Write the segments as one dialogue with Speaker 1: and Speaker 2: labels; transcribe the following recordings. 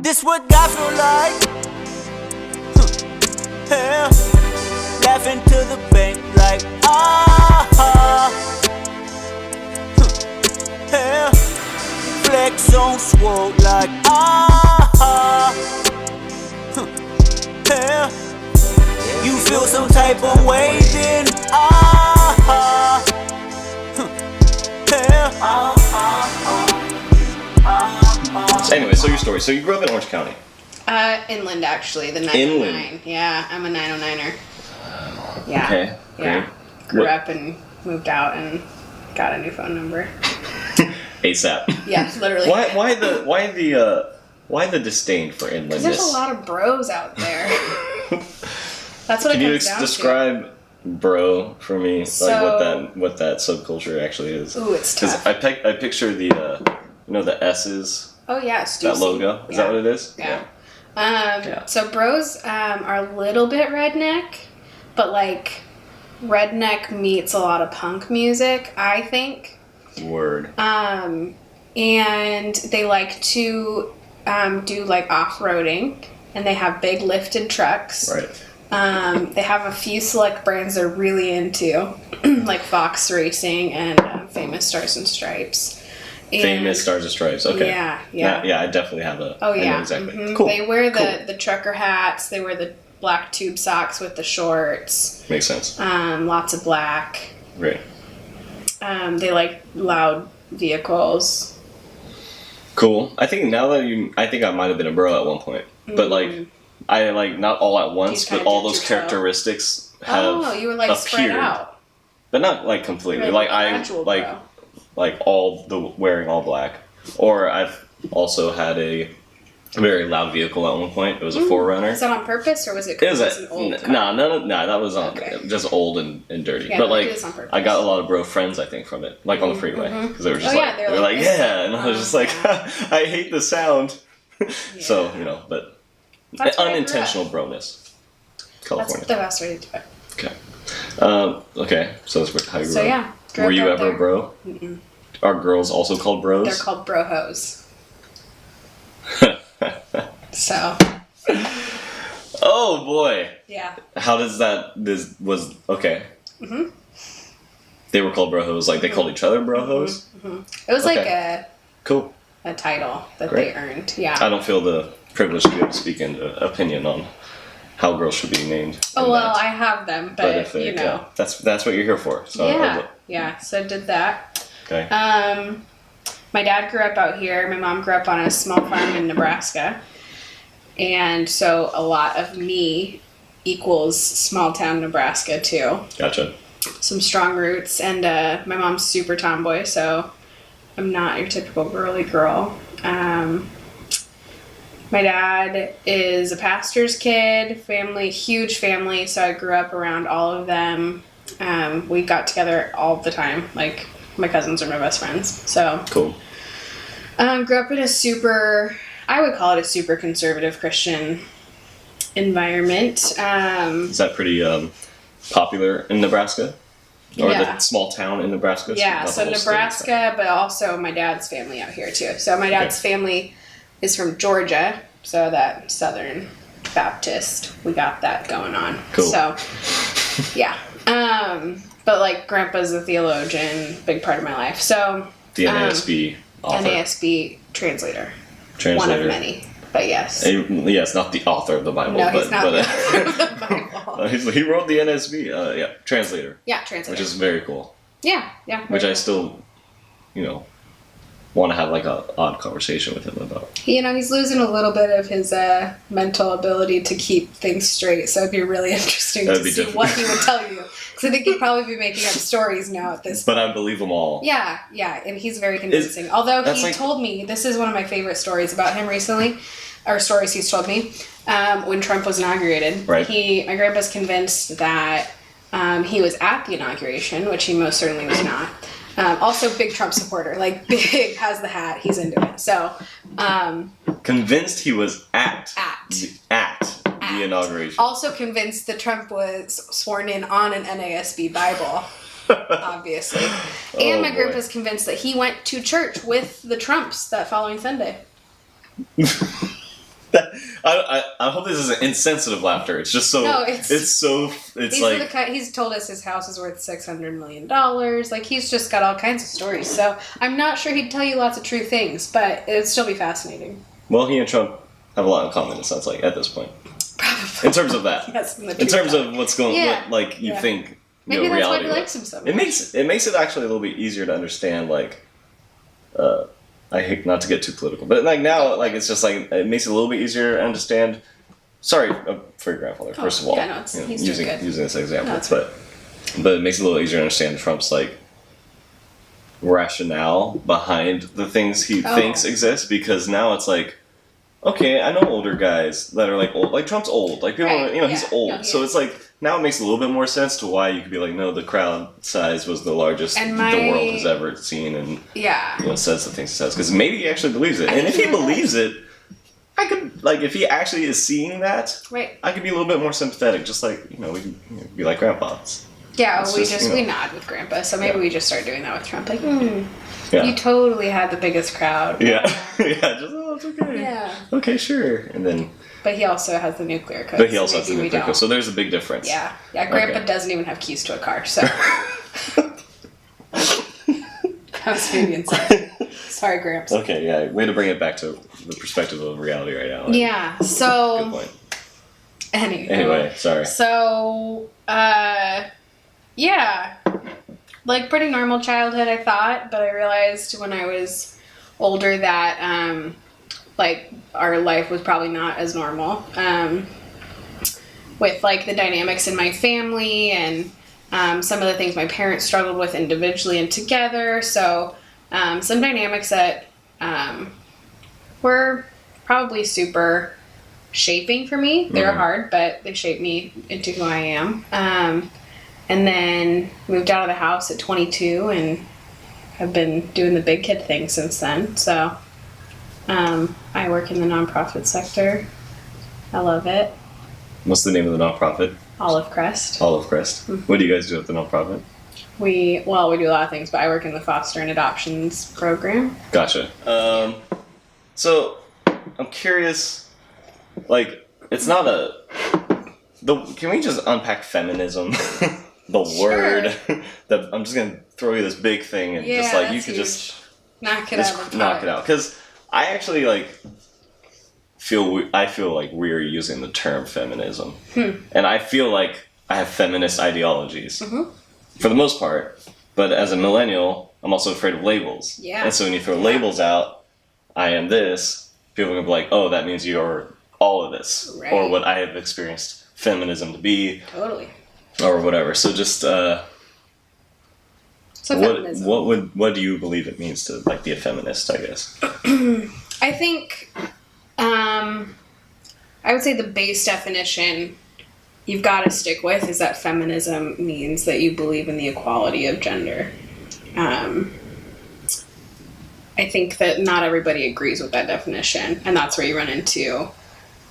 Speaker 1: This what God feel like. Yeah. Laughing to the bank like yeah. Flex on swole like yeah. You feel some type of way then
Speaker 2: Anyway, so your story. So you grew up in Orange County.
Speaker 3: Inland, actually. The 909. Yeah, I'm a 909er. Yeah. Okay. Yeah. Grew up and moved out and got a new phone number.
Speaker 2: ASAP.
Speaker 3: Yeah, literally.
Speaker 2: Why the disdain for inlandness?
Speaker 3: Because there's a lot of bros out there. That's what
Speaker 2: Can
Speaker 3: it
Speaker 2: you
Speaker 3: comes down
Speaker 2: describe bro for me?
Speaker 3: So,
Speaker 2: like what that subculture actually is?
Speaker 3: Ooh, it's tough.
Speaker 2: I picture the the S's.
Speaker 3: Oh yeah,
Speaker 2: that logo. Is that what it is?
Speaker 3: Yeah. So bros are a little bit redneck, but like redneck meets a lot of punk music, I think.
Speaker 2: Word.
Speaker 3: And they like to do like off-roading, and they have big lifted trucks.
Speaker 2: Right.
Speaker 3: They have a few select brands they're really into, like Fox Racing and Famous Stars and Stripes.
Speaker 2: Famous Stars and Stripes. Okay.
Speaker 3: Yeah.
Speaker 2: I definitely have a.
Speaker 3: Oh yeah.
Speaker 2: I know exactly.
Speaker 3: Mm-hmm.
Speaker 2: Cool.
Speaker 3: They wear the trucker hats. They wear the black tube socks with the shorts.
Speaker 2: Makes sense.
Speaker 3: Lots of black.
Speaker 2: Right.
Speaker 3: They like loud vehicles.
Speaker 2: Cool. I think I might have been a bro at one point, but like I like not all at once, but all those characteristics have
Speaker 3: you were like
Speaker 2: appeared,
Speaker 3: spread out,
Speaker 2: but not like completely.
Speaker 3: Like
Speaker 2: I like all the wearing all black, or I've also had a very loud vehicle at one point. It was a 4Runner.
Speaker 3: Is that on purpose, or was it? Because it was an old car?
Speaker 2: No, that was on just old and dirty.
Speaker 3: Yeah,
Speaker 2: but like
Speaker 3: I
Speaker 2: got a lot of bro friends, I think, from it, like on the freeway, because they were just they were like and I was just like I hate the sound. So but
Speaker 3: that's
Speaker 2: unintentional broness. California.
Speaker 3: That's the best way to do it.
Speaker 2: Okay. Okay. So that's how you grew up.
Speaker 3: Yeah.
Speaker 2: Were you ever a bro?
Speaker 3: Mm-mm.
Speaker 2: Are girls also called bros?
Speaker 3: They're called bro-hos. So.
Speaker 2: Oh boy.
Speaker 3: Yeah.
Speaker 2: How does that? This was okay.
Speaker 3: Mhm.
Speaker 2: They were called bro-hos. Like they called each other bro-hos.
Speaker 3: It was like a title that they earned. Yeah.
Speaker 2: I don't feel the privilege to be able to speak an opinion on how girls should be named.
Speaker 3: Oh well, I have them, but
Speaker 2: if they, that's what you're here for. So
Speaker 3: yeah. So I did that.
Speaker 2: Okay.
Speaker 3: My dad grew up out here. My mom grew up on a small farm in Nebraska, and so a lot of me equals small town Nebraska too.
Speaker 2: Gotcha.
Speaker 3: Some strong roots, and my mom's super tomboy, so I'm not your typical girly girl. My dad is a pastor's kid, huge family, so I grew up around all of them. We got together all the time, like my cousins are my best friends. So
Speaker 2: cool.
Speaker 3: Grew up in I would call it a super conservative Christian environment.
Speaker 2: Is that pretty popular in Nebraska? Or the small town in Nebraska?
Speaker 3: Yeah, so Nebraska, but also my dad's family out here too. So my dad's family is from Georgia, so that Southern Baptist, we got that going on.
Speaker 2: Cool.
Speaker 3: So, yeah. But like Grandpa's a theologian, big part of my life. So
Speaker 2: the NASB author.
Speaker 3: NASB translator.
Speaker 2: Translator.
Speaker 3: One of many, but yes.
Speaker 2: Yes, not the author of the Bible.
Speaker 3: No, he's not the author of the Bible.
Speaker 2: He wrote the NSB. Translator.
Speaker 3: Yeah, translator.
Speaker 2: Which is very cool.
Speaker 3: Yeah.
Speaker 2: Which I still, want to have like a odd conversation with him about.
Speaker 3: He's losing a little bit of his mental ability to keep things straight, so it'd be really interesting to see what he would tell you. Because I think he'd probably be making up stories now at this point.
Speaker 2: But I believe them all.
Speaker 3: Yeah, and he's very convincing. Although he told me, this is one of my favorite stories about him recently, or stories he's told me, when Trump was inaugurated.
Speaker 2: Right.
Speaker 3: My grandpa's convinced that he was at the inauguration, which he most certainly was not. Also, big Trump supporter. Like, big, has the hat. He's into it. So,
Speaker 2: convinced he was at the inauguration.
Speaker 3: Also convinced that Trump was sworn in on an NASB Bible, obviously. And my grandpa's convinced that he went to church with the Trumps that following Sunday.
Speaker 2: I hope this isn't insensitive laughter. It's just so.
Speaker 3: No,
Speaker 2: it's
Speaker 3: he's told us his house is worth $600 million. Like, he's just got all kinds of stories. So I'm not sure he'd tell you lots of true things, but it'd still be fascinating.
Speaker 2: Well, he and Trump have a lot in common. It sounds like at this point.
Speaker 3: Probably.
Speaker 2: In terms of that.
Speaker 3: Yes,
Speaker 2: in terms of what's going, you think.
Speaker 3: Maybe that's
Speaker 2: reality
Speaker 3: why he likes him so much.
Speaker 2: It makes it actually a little bit easier to understand. Like, I hate not to get too political, but like now, like it's just like it makes it a little bit easier to understand. Sorry for your grandfather, first of all.
Speaker 3: Yeah, no, he's
Speaker 2: using this example,
Speaker 3: No,
Speaker 2: but it makes it a little easier to understand Trump's like rationale behind the things he thinks exist, because now it's like, okay, I know older guys that are like old, like Trump's old, like people, he's old, so it's like now it makes a little bit more sense to why you could be like, no, the crowd size was the largest the world has ever seen, and says the things he says, because maybe he actually believes it, and if he believes it, I could like if he actually is seeing that, I could be a little bit more sympathetic, just like we could be like grandpas.
Speaker 3: Yeah, we nod with Grandpa, so maybe we just start doing that with Trump. Like, you totally had the biggest crowd.
Speaker 2: Yeah, it's okay. Yeah. Okay, sure. And then.
Speaker 3: But he also has the nuclear code.
Speaker 2: So there's a big difference.
Speaker 3: Yeah. Grandpa doesn't even have keys to a car, so. I was being insane. Sorry, Gramps.
Speaker 2: Okay, yeah. Way to bring it back to the perspective of reality right now.
Speaker 3: Yeah, so.
Speaker 2: Good point.
Speaker 3: Anyway,
Speaker 2: sorry.
Speaker 3: So, yeah, like pretty normal childhood, I thought, but I realized when I was older that, like, our life was probably not as normal, with, like, the dynamics in my family and, some of the things my parents struggled with individually and together, so, some dynamics that, were probably super shaping for me. They were hard, but they shaped me into who I am. And then moved out of the house at 22 and have been doing the big kid thing since then. So I work in the nonprofit sector. I love it.
Speaker 2: What's the name of the nonprofit?
Speaker 3: Olive Crest.
Speaker 2: Olive Crest. Mm-hmm. What do you guys do at the nonprofit?
Speaker 3: We do a lot of things, but I work in the foster and adoptions program.
Speaker 2: Gotcha. So I'm curious, like, it's not can we just unpack feminism? The word that I'm just gonna throw you this big thing and just like you could just
Speaker 3: knock it out.
Speaker 2: Because I actually like feel like we're using the term feminism, and I feel like I have feminist ideologies for the most part. But as a millennial, I'm also afraid of labels. Yeah. And so when you throw labels out, I am this. People are gonna be like, oh, that means you're all of this, or what I have experienced feminism to be. Totally. Or whatever. So just what do you believe it means to like be a feminist, I guess?
Speaker 3: I think I would say the base definition you've got to stick with is that feminism means that you believe in the equality of gender. I think that not everybody agrees with that definition, and that's where you run into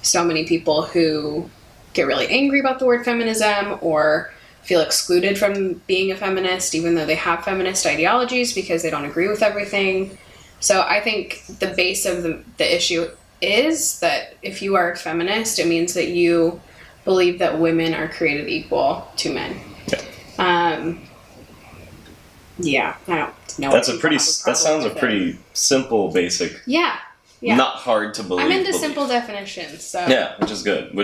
Speaker 3: so many people who get really angry about the word feminism or feel excluded from being a feminist even though they have feminist ideologies because they don't agree with everything. So I think the base of the issue is that if you are a feminist, it means that you believe that women are created equal to men. Yeah, I don't know.
Speaker 2: That sounds a pretty simple, basic.
Speaker 3: Yeah.
Speaker 2: Not hard to believe.
Speaker 3: I'm into simple definitions, so.
Speaker 2: Yeah, which is good.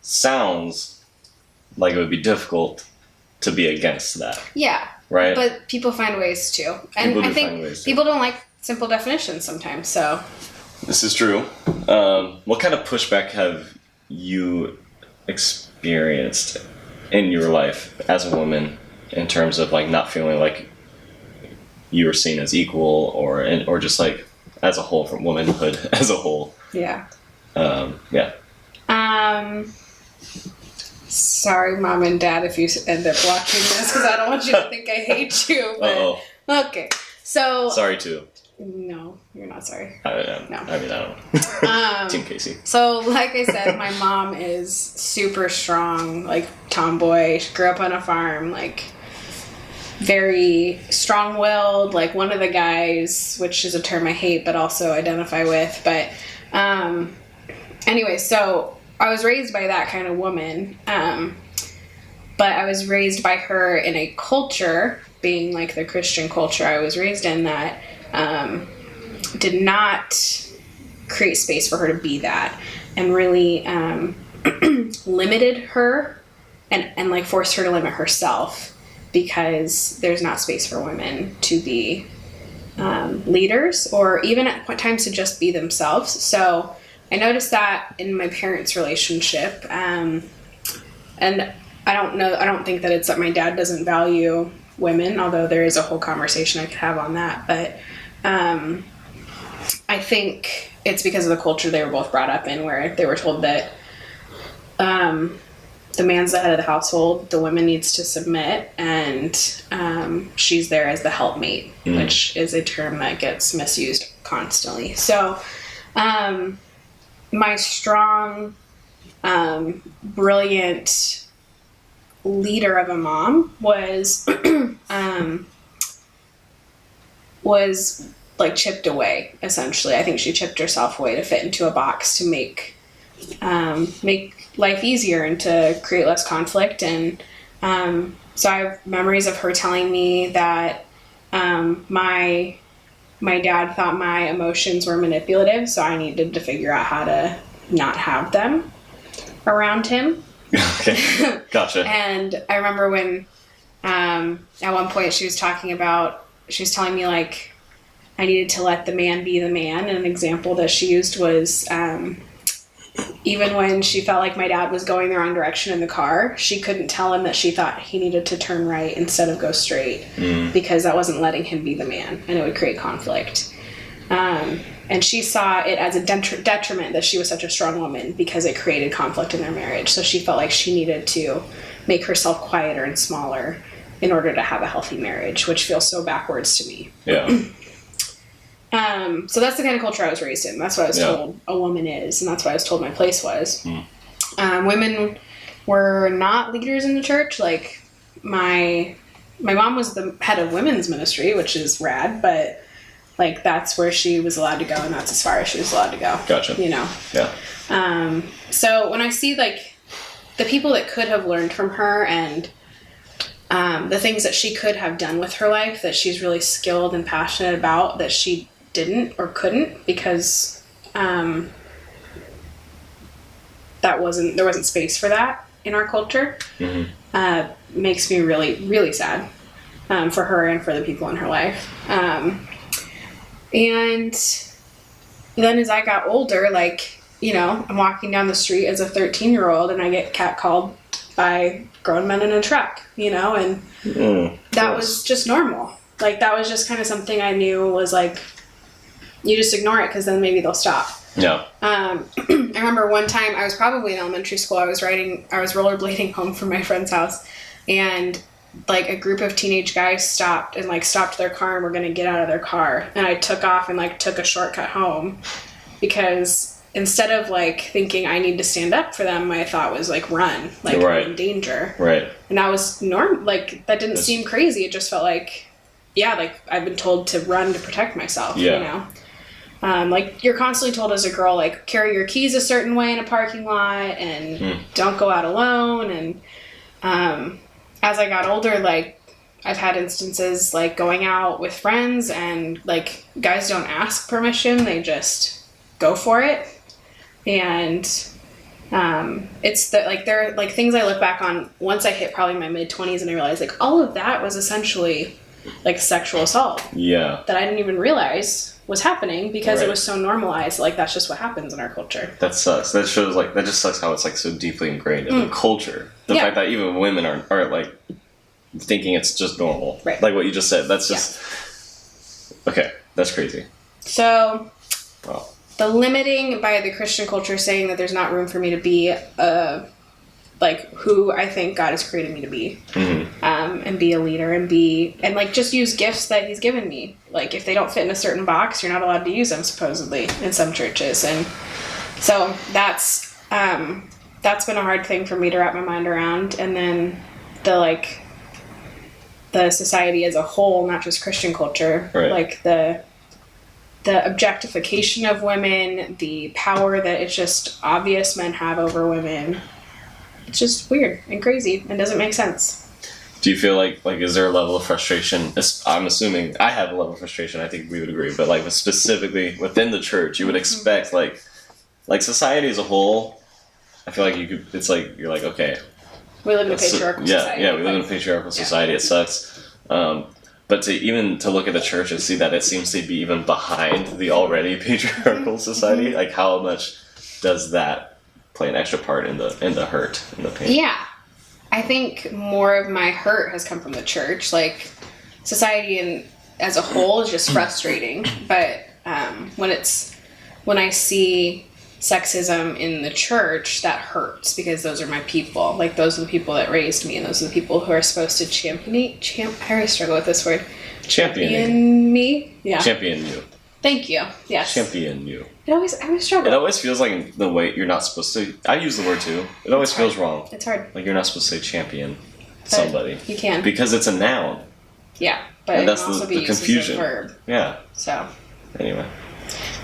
Speaker 2: Sounds like it would be difficult to be against that. Yeah. Right?
Speaker 3: But people find ways to. And I think people don't like simple definitions sometimes, so.
Speaker 2: This is true. What kind of pushback have you experienced in your life as a woman in terms of like not feeling like you were seen as equal or just like as a whole, from womanhood as a whole? Yeah.
Speaker 3: Sorry, Mom and Dad, if you end up watching this, because I don't want you to think I hate you. But, okay, so.
Speaker 2: Sorry, too.
Speaker 3: No, you're not sorry.
Speaker 2: No. I don't know. Team Kaci.
Speaker 3: So, like I said, my mom is super strong, like, tomboy. She grew up on a farm, like, very strong-willed, like, one of the guys, which is a term I hate but also identify with, but, Anyway, so I was raised by that kind of woman, but I was raised by her in a culture, being like the Christian culture I was raised in, that did not create space for her to be that, and really limited her and like forced her to limit herself, because there's not space for women to be leaders, or even at times to just be themselves. So I noticed that in my parents' relationship, and I don't think that it's that my dad doesn't value women, although there is a whole conversation I could have on that, but I think it's because of the culture they were both brought up in, where they were told that the man's the head of the household, the woman needs to submit, and she's there as the helpmate, which is a term that gets misused constantly. So my strong, brilliant leader of a mom was like chipped away, essentially. I think she chipped herself away to fit into a box to make life easier and to create less conflict. And so I have memories of her telling me that my dad thought my emotions were manipulative, so I needed to figure out how to not have them around him.
Speaker 2: Okay, gotcha.
Speaker 3: And I remember when at one point she was telling me, like, I needed to let the man be the man. And an example that she used was even when she felt like my dad was going the wrong direction in the car, she couldn't tell him that she thought he needed to turn right instead of go straight, because that wasn't letting him be the man, and it would create conflict. And she saw it as a detriment that she was such a strong woman, because it created conflict in their marriage. So she felt like she needed to make herself quieter and smaller in order to have a healthy marriage, which feels so backwards to me.
Speaker 2: Yeah.
Speaker 3: So that's the kind of culture I was raised in. That's what I was told a woman is, and that's what I was told my place was. Women were not leaders in the church. Like, my mom was the head of women's ministry, which is rad, but like, that's where she was allowed to go, and that's as far as she was allowed to go.
Speaker 2: Gotcha.
Speaker 3: You know?
Speaker 2: Yeah.
Speaker 3: So when I see, like, the people that could have learned from her, and the things that she could have done with her life that she's really skilled and passionate about, that she didn't or couldn't, because there wasn't space for that in our culture, makes me really, really sad for her and for the people in her life. And then as I got older, like, you know, I'm walking down the street as a 13-year-old and I get catcalled by grown men in a truck, you know, and that was just normal. Like, that was just kind of something I knew was like, you just ignore it, because then maybe they'll stop.
Speaker 2: Yeah.
Speaker 3: I remember one time I was probably in elementary school. I was rollerblading home from my friend's house, and like a group of teenage guys stopped their car and were going to get out of their car. And I took off and like took a shortcut home, because instead of like thinking I need to stand up for them, my thought was like, run, like I'm in danger.
Speaker 2: Right.
Speaker 3: And that was like, that didn't seem crazy. It just felt like, yeah, like I've been told to run to protect myself, you know? Like, you're constantly told as a girl, like, carry your keys a certain way in a parking lot, and don't go out alone. And as I got older, like, I've had instances like going out with friends, and like, guys don't ask permission, they just go for it. And it's like, there are like things I look back on once I hit probably my mid-20s, and I realized like all of that was essentially like sexual assault. Yeah. That I didn't even realize was happening, because it was so normalized. Like, that's just what happens in our culture.
Speaker 2: That sucks. That shows, like, that just sucks how it's like so deeply ingrained in the culture. The fact that even women aren't like thinking it's just normal. Right. Like what you just said. That's just okay. That's crazy.
Speaker 3: So the limiting by the Christian culture, saying that there's not room for me to be like who I think God has created me to be, and be a leader, and like just use gifts that He's given me. Like, if they don't fit in a certain box, you're not allowed to use them, supposedly, in some churches. And so that's been a hard thing for me to wrap my mind around. And then the society as a whole, not just Christian culture, like the the objectification of women, the power that it's just obvious men have over women. It's just weird and crazy and doesn't make sense.
Speaker 2: Do you feel like is there a level of frustration? I'm assuming I have a level of frustration. I think we would agree, but like specifically within the church, you would expect like society as a whole. I feel like you could. It's like you're like, okay,
Speaker 3: we live in a patriarchal society.
Speaker 2: Yeah, we live in a patriarchal society. It sucks. But to look at the church and see that it seems to be even behind the already patriarchal society, like how much does that play an extra part in the hurt, in the pain?
Speaker 3: Yeah. I think more of my hurt has come from the church. Like, society as a whole is just frustrating. But when I see sexism in the church, that hurts because those are my people. Like, those are the people that raised me, and those are the people who are supposed to I always struggle with this word. Champion me? Yeah.
Speaker 2: Champion you.
Speaker 3: Thank you. Yes.
Speaker 2: Champion you.
Speaker 3: I always struggle.
Speaker 2: It always feels like the way you're not supposed to. I use the word too. It always feels wrong.
Speaker 3: It's hard.
Speaker 2: Like you're not supposed to say champion somebody.
Speaker 3: You can.
Speaker 2: Because it's a noun.
Speaker 3: Yeah, but
Speaker 2: and
Speaker 3: it
Speaker 2: that's
Speaker 3: can also be
Speaker 2: the confusion.
Speaker 3: used as a verb.
Speaker 2: Yeah.
Speaker 3: So.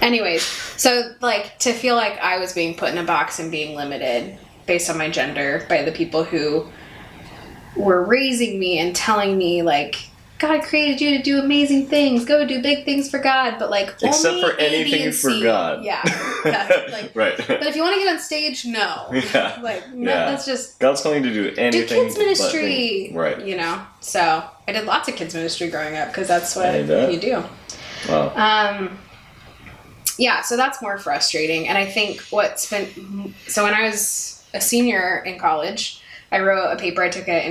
Speaker 2: Anyways,
Speaker 3: so like to feel like I was being put in a box and being limited based on my gender by the people who were raising me and telling me like, God created you to do amazing things. Go do big things for God, but like
Speaker 2: except
Speaker 3: only
Speaker 2: for anything for God.
Speaker 3: Yeah, like,
Speaker 2: right.
Speaker 3: But if you want to get on stage, no.
Speaker 2: Yeah.
Speaker 3: Like no, that's just
Speaker 2: God's calling you to do anything.
Speaker 3: Do kids ministry,
Speaker 2: right?
Speaker 3: You know. So I did lots of kids ministry growing up because that's what you do.
Speaker 2: Wow.
Speaker 3: Yeah, so that's more frustrating, and I think so when I was a senior in college, I wrote a paper. I took I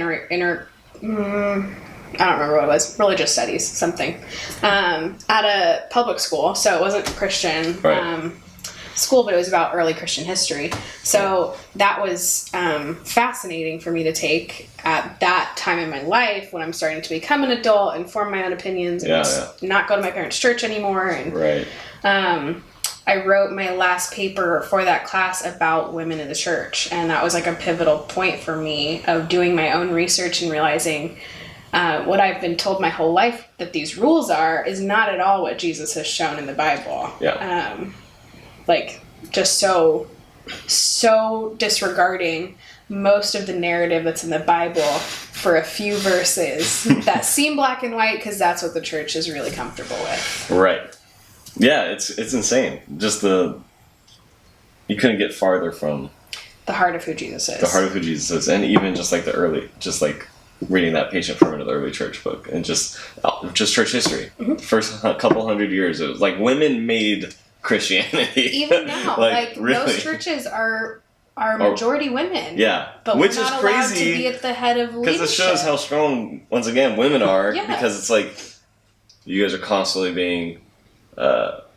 Speaker 3: don't remember what it was, religious studies, something, at a public school. So it wasn't a Christian school, but it was about early Christian history. So that was fascinating for me to take at that time in my life when I'm starting to become an adult and form my own opinions and not go to my parents' church anymore. And I wrote my last paper for that class about women in the church. And that was like a pivotal point for me of doing my own research and realizing what I've been told my whole life that these rules are is not at all what Jesus has shown in the Bible.
Speaker 2: Yeah.
Speaker 3: Like just so disregarding most of the narrative that's in the Bible for a few verses that seem black and white because that's what the church is really comfortable with.
Speaker 2: Right. Yeah, it's insane. Just you couldn't get farther from
Speaker 3: the heart of who Jesus is.
Speaker 2: The heart of who Jesus is, and even just like reading that Patient Ferment of the early church book, and just church history. Mm-hmm. First couple hundred years, it was like women made Christianity.
Speaker 3: Even now, like
Speaker 2: really.
Speaker 3: Most churches are majority women.
Speaker 2: Yeah,
Speaker 3: but
Speaker 2: which
Speaker 3: we're not
Speaker 2: is
Speaker 3: allowed
Speaker 2: crazy
Speaker 3: to be at the head of leadership.
Speaker 2: because it shows how strong once again women are.
Speaker 3: Yeah.
Speaker 2: Because it's like you guys are constantly being.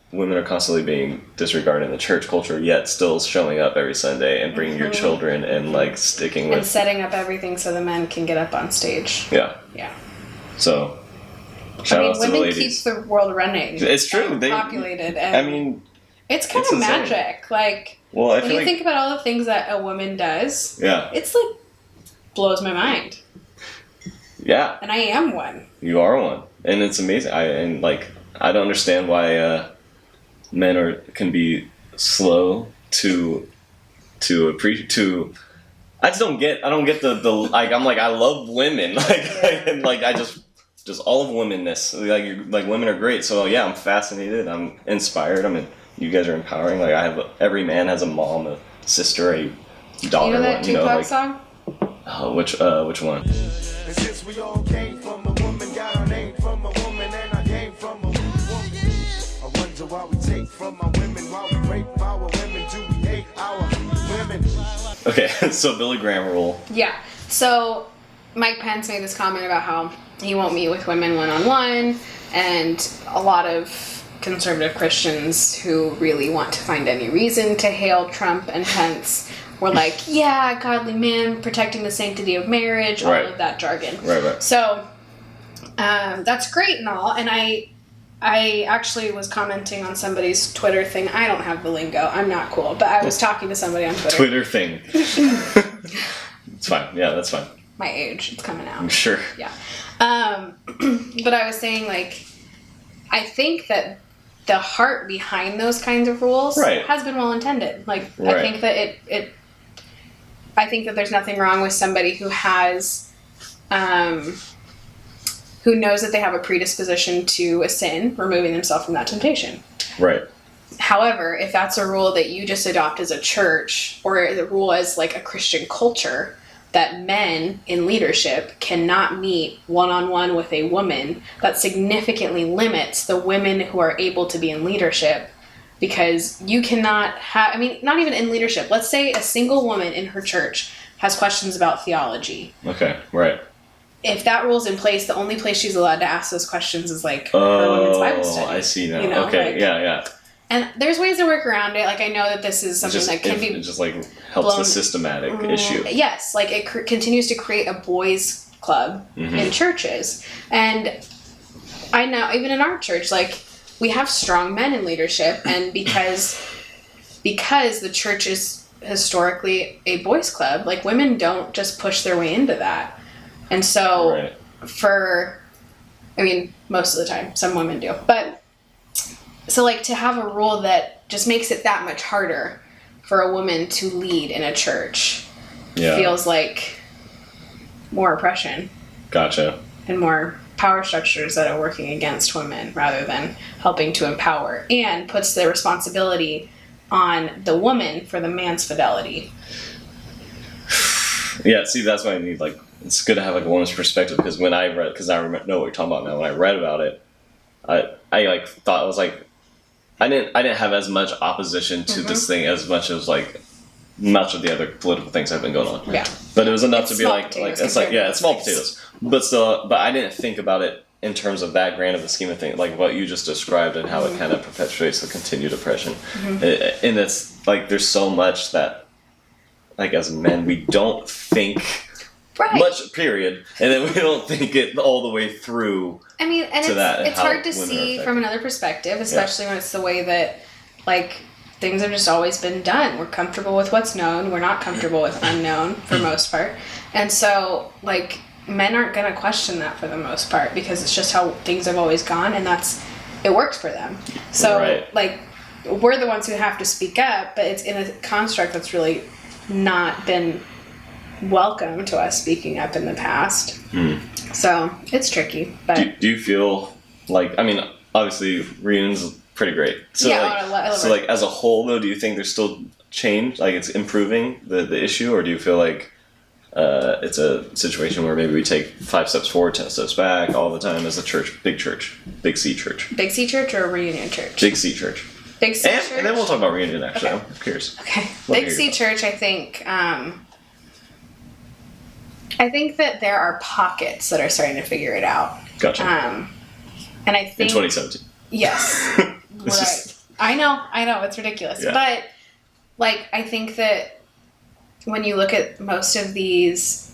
Speaker 2: Women are constantly being disregarded in the church culture, yet still showing up every Sunday and bringing your children and like sticking with
Speaker 3: and setting up everything so the men can get up on stage.
Speaker 2: Yeah. So, shout out to the ladies.
Speaker 3: Women keep the world running.
Speaker 2: It's true. They
Speaker 3: populated. And
Speaker 2: I mean,
Speaker 3: it's kind of magic. Like when you think about all the things that a woman does.
Speaker 2: Yeah.
Speaker 3: It's like blows my mind.
Speaker 2: Yeah.
Speaker 3: And I am one.
Speaker 2: You are one, and it's amazing. I don't understand why men can be slow to appreciate. I don't get the like. I'm like I love women and I just all of womanness. Like women are great. So yeah, I'm fascinated. I'm inspired. You guys are empowering. Like every man has a mom, a sister, a daughter.
Speaker 3: You know that Tupac song?
Speaker 2: Which one?
Speaker 4: Since we all came from a woman, got our name from a woman, and I came from a woman. I wonder why we take from our women, why we rape our women, do we hate our women?
Speaker 2: Okay, so Billy Graham rule.
Speaker 3: Yeah. So Mike Pence made this comment about how he won't meet with women one-on-one, and a lot of conservative Christians who really want to find any reason to hail Trump and Pence were like, yeah, godly man protecting the sanctity of marriage, all of that jargon.
Speaker 2: Right.
Speaker 3: So that's great and all, and I actually was commenting on somebody's Twitter thing. I don't have the lingo. I'm not cool, but I was talking to somebody on Twitter.
Speaker 2: Twitter thing. It's fine. Yeah, that's fine.
Speaker 3: My age, it's coming out.
Speaker 2: I'm sure.
Speaker 3: Yeah. But I was saying, like, I think that the heart behind those kinds of rules
Speaker 2: Right.
Speaker 3: has been well intended. Like,
Speaker 2: Right.
Speaker 3: I think that I think that there's nothing wrong with somebody who has, who knows that they have a predisposition to a sin, removing themselves from that temptation.
Speaker 2: Right.
Speaker 3: However, if that's a rule that you just adopt as a church, or the rule as like a Christian culture, that men in leadership cannot meet one-on-one with a woman, that significantly limits the women who are able to be in leadership, because you cannot have, I mean, not even in leadership. Let's say a single woman in her church has questions about theology.
Speaker 2: Okay, right.
Speaker 3: If that rule's in place, the only place she's allowed to ask those questions is like her women's Bible study.
Speaker 2: I see now.
Speaker 3: You know,
Speaker 2: okay,
Speaker 3: like,
Speaker 2: yeah.
Speaker 3: And there's ways to work around it. Like, I know that this is something that can be...
Speaker 2: It just, like, helps the systematic issue.
Speaker 3: Yes, like, it continues to create a boys' club in churches. And I know, even in our church, like, we have strong men in leadership, and because the church is historically a boys' club, like, women don't just push their way into that. And so, most of the time, some women do. But... So, like, to have a rule that just makes it that much harder for a woman to lead in a church feels like more oppression.
Speaker 2: Gotcha.
Speaker 3: And more power structures that are working against women rather than helping to empower, and puts the responsibility on the woman for the man's fidelity.
Speaker 2: Yeah, see, that's why I need, like, it's good to have, like, a woman's perspective, because when I read, because I know what you're talking about now, when I read about it, I like, thought it was, like, I didn't have as much opposition to this thing as much as, like, much of the other political things that have been going on.
Speaker 3: Yeah.
Speaker 2: But it was enough to be like
Speaker 3: it's
Speaker 2: like, yeah, it's small potatoes. But still, but I didn't think about it in terms of that grand of a scheme of things, like what you just described and how it kind of perpetuates the continued oppression. And it's like, there's so much that, like, as men, we don't think much, period. And then we don't think it all the way through.
Speaker 3: I mean, and it's hard to see from another perspective, especially when it's the way that, like, things have just always been done. We're comfortable with what's known. We're not comfortable with unknown for most part. And so, like, men aren't going to question that for the most part, because it's just how things have always gone, and it works for them. So, like, we're the ones who have to speak up, but it's in a construct that's really not been welcome to us speaking up in the past. So it's tricky. But
Speaker 2: do you feel like, I mean, obviously reunion's pretty great. So like as a whole though, do you think there's still change, like it's improving the issue, or do you feel like it's a situation where maybe we take 5 steps forward, 10 steps back all the time as a church, big C church?
Speaker 3: Big C church or reunion church?
Speaker 2: Big C church.
Speaker 3: Big C church?
Speaker 2: And then we'll talk about reunion actually.
Speaker 3: Okay.
Speaker 2: I'm curious.
Speaker 3: Okay. Big C church, I think that there are pockets that are starting to figure it out.
Speaker 2: Gotcha.
Speaker 3: And I think...
Speaker 2: In 2017.
Speaker 3: Yes. Right. I know, it's ridiculous.
Speaker 2: Yeah.
Speaker 3: But, like, I think that when you look at most of these...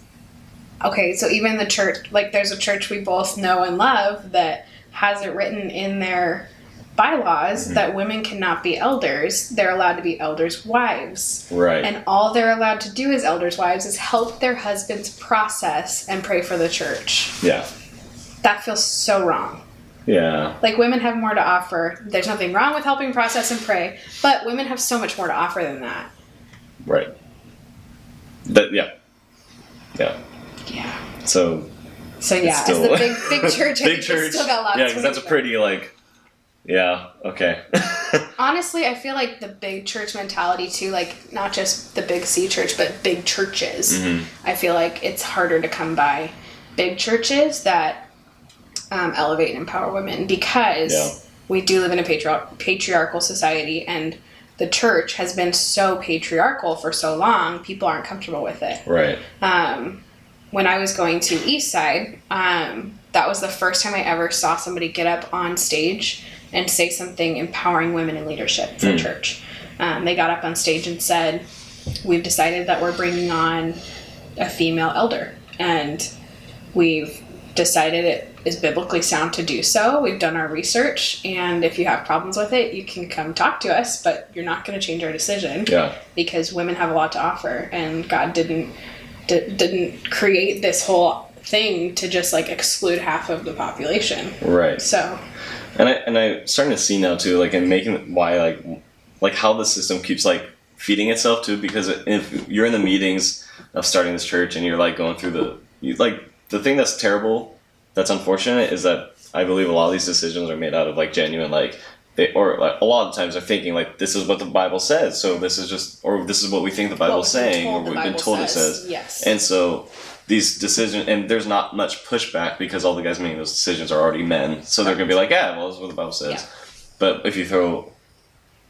Speaker 3: Okay, so even the church... Like, there's a church we both know and love that has it written in their bylaws that women cannot be elders. They're allowed to be elders' wives.
Speaker 2: Right.
Speaker 3: And all they're allowed to do as elders' wives is help their husbands process and pray for the church.
Speaker 2: Yeah.
Speaker 3: That feels so wrong.
Speaker 2: Yeah.
Speaker 3: Like, women have more to offer. There's nothing wrong with helping process and pray, but women have so much more to offer than that.
Speaker 2: Right. Yeah. So
Speaker 3: yeah,
Speaker 2: still,
Speaker 3: as the big church, I think it's still got lots.
Speaker 2: Yeah, because that's a pretty, like, yeah, okay.
Speaker 3: Honestly, I feel like the big church mentality too, like, not just the big C church, but big churches. I feel like it's harder to come by big churches that elevate and empower women, because we do live in a patriarchal society, and the church has been so patriarchal for so long, people aren't comfortable with it.
Speaker 2: Right.
Speaker 3: When I was going to Eastside, that was the first time I ever saw somebody get up on stage and say something empowering women in leadership for church. They got up on stage and said, "We've decided that we're bringing on a female elder, and we've decided it is biblically sound to do so. We've done our research, and if you have problems with it, you can come talk to us, but you're not going to change our decision, because women have a lot to offer, and God didn't create this whole thing to just, like, exclude half of the population."
Speaker 2: Right.
Speaker 3: So
Speaker 2: And I'm starting to see now too, like, and making why like how the system keeps like feeding itself too, because if you're in the meetings of starting this church and you're like going through the thing that's terrible, that's unfortunate, is that I believe a lot of these decisions are made out of like genuine like or like a lot of times they're thinking like, this is what the Bible says, so this is just, or this is what we think the Bible's saying, or we've been told it says.
Speaker 3: Yes.
Speaker 2: And so these decisions, and there's not much pushback because all the guys making those decisions are already men, so they're gonna be like, yeah, well, this is what the Bible says. Yeah. But if you throw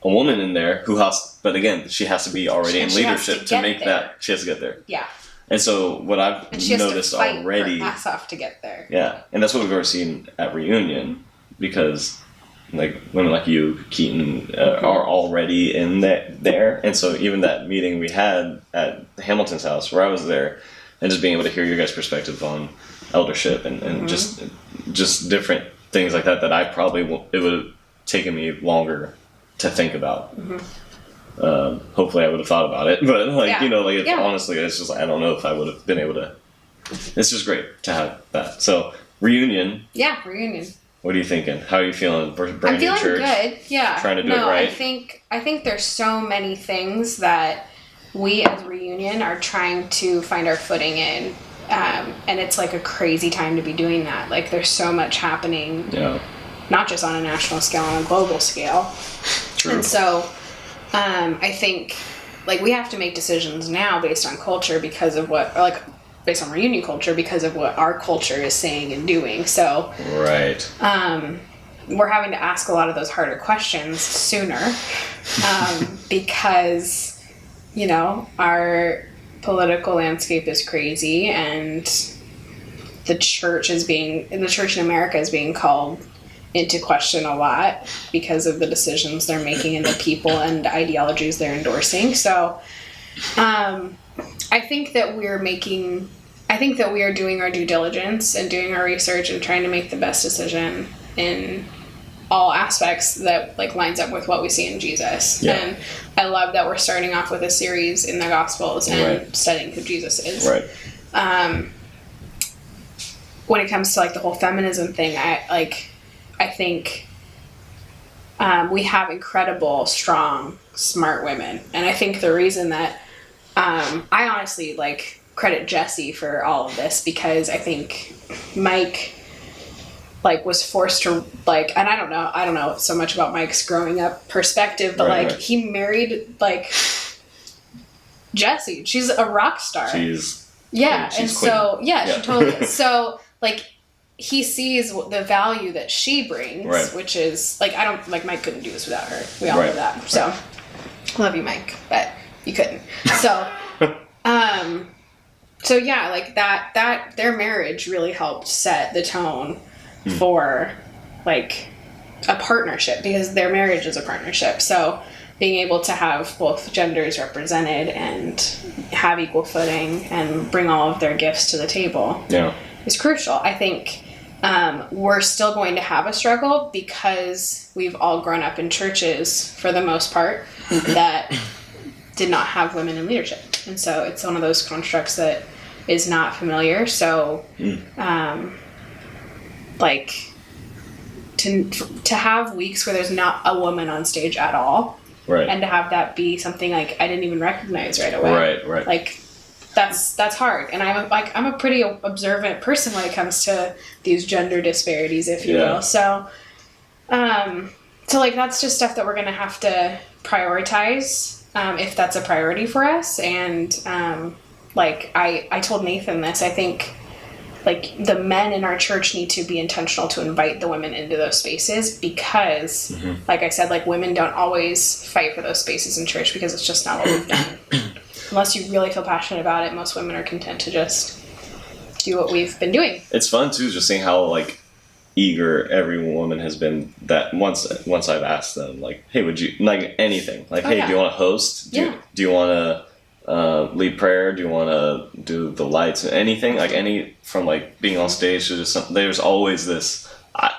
Speaker 2: a woman in there who has, but again, she has to be already in leadership to make that. She has to get there.
Speaker 3: Yeah.
Speaker 2: And so what I've noticed already,
Speaker 3: her ass off to get there.
Speaker 2: Yeah, and that's what we've already seen at Reunion, because like women like you, Keaton, are already in there, and so even that meeting we had at Hamilton's house, where I was there, and just being able to hear your guys' perspective on eldership and just different things like that I probably it would have taken me longer to think about. Hopefully I would have thought about it, but honestly, it's just like, I don't know if I would have been able to. It's just great to have that. So Reunion.
Speaker 3: Yeah, Reunion.
Speaker 2: What are you thinking? How are you feeling?
Speaker 3: I'm feeling good. Yeah.
Speaker 2: Trying to do it right.
Speaker 3: I think there's so many things that we as Reunion are trying to find our footing in, and it's like a crazy time to be doing that. Like, there's so much happening. Yeah. Not just on a national scale, on a global scale.
Speaker 2: True.
Speaker 3: And so, I think, like, we have to make decisions now based on culture based on Reunion culture, because of what our culture is saying and doing. So,
Speaker 2: right.
Speaker 3: We're having to ask a lot of those harder questions sooner, because, our political landscape is crazy, and the church in America is being called into question a lot because of the decisions they're making and the people and ideologies they're endorsing. So, I think that we are doing our due diligence and doing our research and trying to make the best decision in all aspects that lines up with what we see in Jesus. Yeah. And I love that we're starting off with a series in the Gospels and studying who Jesus is.
Speaker 2: Right.
Speaker 3: When it comes to the whole feminism thing, I think we have incredible, strong, smart women, and I think the reason that I honestly credit Jesse for all of this, because I think Mike was forced to and I don't know so much about Mike's growing up perspective, but he married Jesse. She's a rock star.
Speaker 2: She's
Speaker 3: and so she totally is. So he sees the value that she brings, which is Mike couldn't do this without her. We all know that. So love you, Mike, but you couldn't. So so that their marriage really helped set the tone for a partnership, because their marriage is a partnership. So being able to have both genders represented and have equal footing and bring all of their gifts to the table is crucial. I think we're still going to have a struggle because we've all grown up in churches, for the most part, that did not have women in leadership. And so it's one of those constructs that is not familiar. So, to have weeks where there's not a woman on stage at all, and to have that be something I didn't even recognize right away. Right. That's hard. And I'm a pretty observant person when it comes to these gender disparities, if you will. So, that's just stuff that we're gonna have to prioritize. If that's a priority for us. And I told Nathan this, I think the men in our church need to be intentional to invite the women into those spaces, because like I said, women don't always fight for those spaces in church, because it's just not what we've done. Unless you really feel passionate about it, most women are content to just do what we've been doing. It's
Speaker 2: fun too, just seeing how eager every woman has been, that once I've asked them hey, would you anything hey, do you want to host, do you want to lead prayer, do you want to do the lights, anything, any from being on stage to just something, there's always this I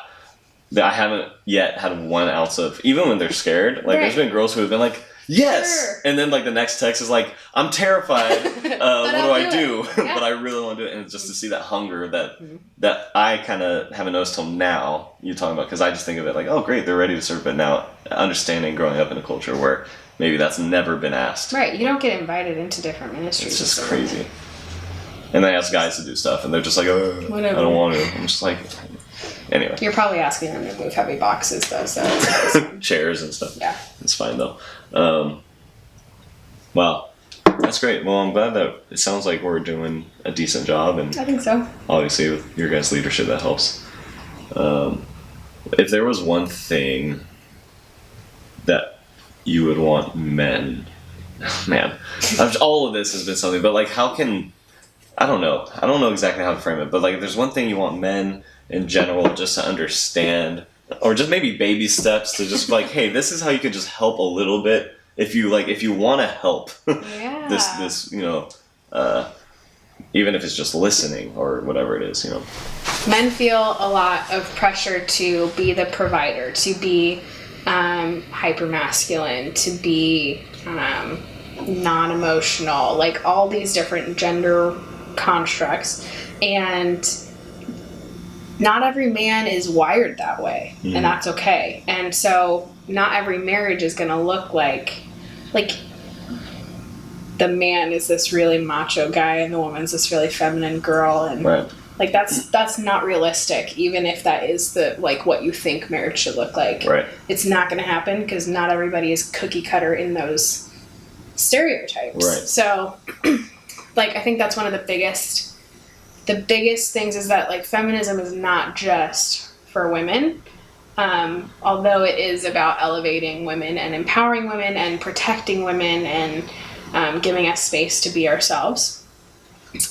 Speaker 2: haven't yet had 1 ounce of, even when they're scared, there's been girls who have been Yes.
Speaker 3: Sure.
Speaker 2: And then like the next text is like, I'm terrified. What do I do?
Speaker 3: Yeah.
Speaker 2: But I really want to do it. And just to see that hunger that I kind of haven't noticed till now. You talking about, because I just think of it like, oh great, they're ready to serve. But now understanding, growing up in a culture where maybe that's never been asked.
Speaker 3: Right. You don't get invited into different ministries.
Speaker 2: It's just crazy. And they ask guys to do stuff, and they're just like,
Speaker 3: Whatever.
Speaker 2: I don't want to. I'm just like, anyway.
Speaker 3: You're probably asking them to move heavy boxes though, so
Speaker 2: Chairs and stuff.
Speaker 3: yeah.
Speaker 2: It's fine though. Wow, that's great. Well, I'm glad that it sounds like we're doing a decent job, and
Speaker 3: I think so.
Speaker 2: obviously with your guys' leadership that helps. If there was one thing that you would want men, man, all of this has been something, but like how can, I don't know exactly how to frame it, but like if there's one thing you want men in general just to understand, or just maybe baby steps to just like, hey, this is how you could just help a little bit if you want to help.
Speaker 3: Yeah.
Speaker 2: this even if it's just listening or whatever it is,
Speaker 3: Men feel a lot of pressure to be the provider, to be hyper-masculine, to be non-emotional, like all these different gender constructs. And not every man is wired that way, and that's okay. And so not every marriage is going to look like the man is this really macho guy and the woman's this really feminine girl, and
Speaker 2: Right.
Speaker 3: like that's not realistic, even if that is the like what you think marriage should look like.
Speaker 2: Right.
Speaker 3: It's not going to happen because not everybody is cookie cutter in those stereotypes.
Speaker 2: Right.
Speaker 3: So like I think that's one of the biggest things is that like feminism is not just for women, although it is about elevating women and empowering women and protecting women and giving us space to be ourselves.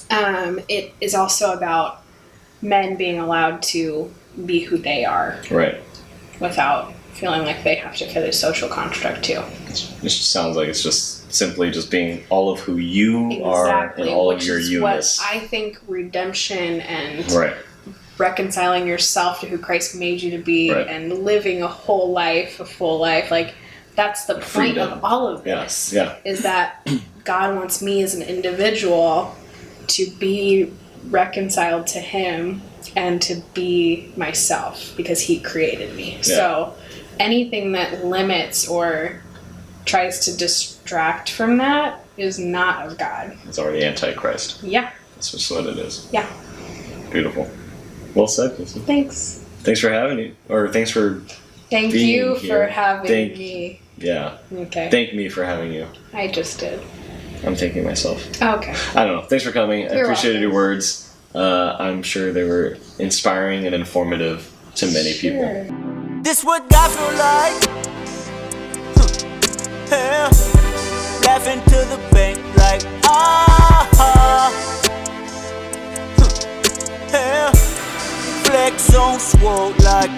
Speaker 3: It is also about men being allowed to be who they are,
Speaker 2: Right.
Speaker 3: without feeling like they have to fit a social construct too.
Speaker 2: It just sounds like it's just simply just being all of who you are and all of your
Speaker 3: which is
Speaker 2: you-ness.
Speaker 3: what I think redemption and
Speaker 2: Right.
Speaker 3: reconciling yourself to who Christ made you to be,
Speaker 2: Right.
Speaker 3: and living a full life, like that's the point
Speaker 2: Freedom.
Speaker 3: of all of
Speaker 2: Yeah,
Speaker 3: this.
Speaker 2: yeah.
Speaker 3: Is that God wants me as an individual to be reconciled to Him and to be myself because He created me.
Speaker 2: Yeah.
Speaker 3: So anything that limits or tries to distract from that is not of God.
Speaker 2: It's already Antichrist.
Speaker 3: Yeah.
Speaker 2: That's just what it is.
Speaker 3: Yeah.
Speaker 2: Beautiful. Well said, Kaci.
Speaker 3: Thanks.
Speaker 2: Thanks for having me. Or thanks for
Speaker 3: Thank
Speaker 2: being
Speaker 3: you
Speaker 2: here.
Speaker 3: for having
Speaker 2: Thank-
Speaker 3: me.
Speaker 2: Yeah.
Speaker 3: Okay.
Speaker 2: Thank me for having you.
Speaker 3: I just did.
Speaker 2: I'm thanking myself.
Speaker 3: Okay.
Speaker 2: I don't know. Thanks for coming. I
Speaker 3: You're
Speaker 2: appreciated
Speaker 3: welcome.
Speaker 2: your words. I'm sure they were inspiring and informative to many people.
Speaker 3: Sure.
Speaker 1: This what God feel like. Yeah. Laughing to the bank like yeah. Flex on swole like